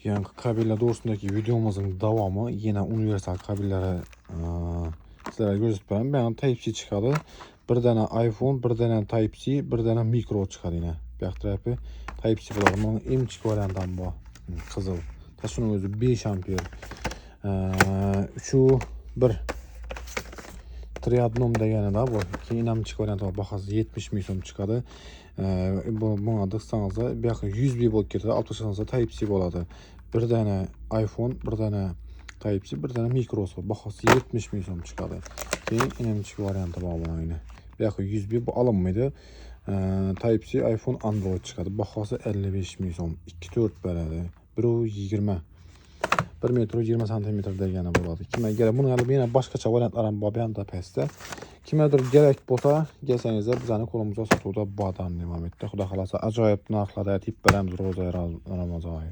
Yani kabirler doğrusundaki videomuzun devamı yine universal kabirlere sizlere göstereyim. Ben Type-C çıkadı. Bir tane iPhone, bir tane Type-C, bir tane micro çıkadı yine. Bir tarafı Type-C bulalım. Bunun en küçük variantından bu. Kızıl. Taşının özü 5 amper. Üçü bir Triadnom degeni da bu. İki küçük variantı var. Bakası 70 ming so'm çıkadı. Buna dıksanızda bir yakın 100 bir volt getirdi. Alt dıksanızda Type-C boladı. Bir tane iPhone, bir tane Type-C, bir tane microsu var. Bakası 70 ming so'm çıkadı. En küçük variantı var buna yine. Bir yakın 100 bir bu alınmaydı. Type-C, iPhone, Android çıkadı. Bakası 55 ming so'm. 2-4 beredi. Biri 20. 1 metr 20 santimetr degeni boladı. Kimə gerek bunu alıp yine başka variantlarım var bir da peste. Kimedir gerek bolsa gelseniz de bizani kolumuza satуда badam devam etdi. Xudo xolasa ajoyib narxlarda tip beramiz Ro'za Ramazon'a.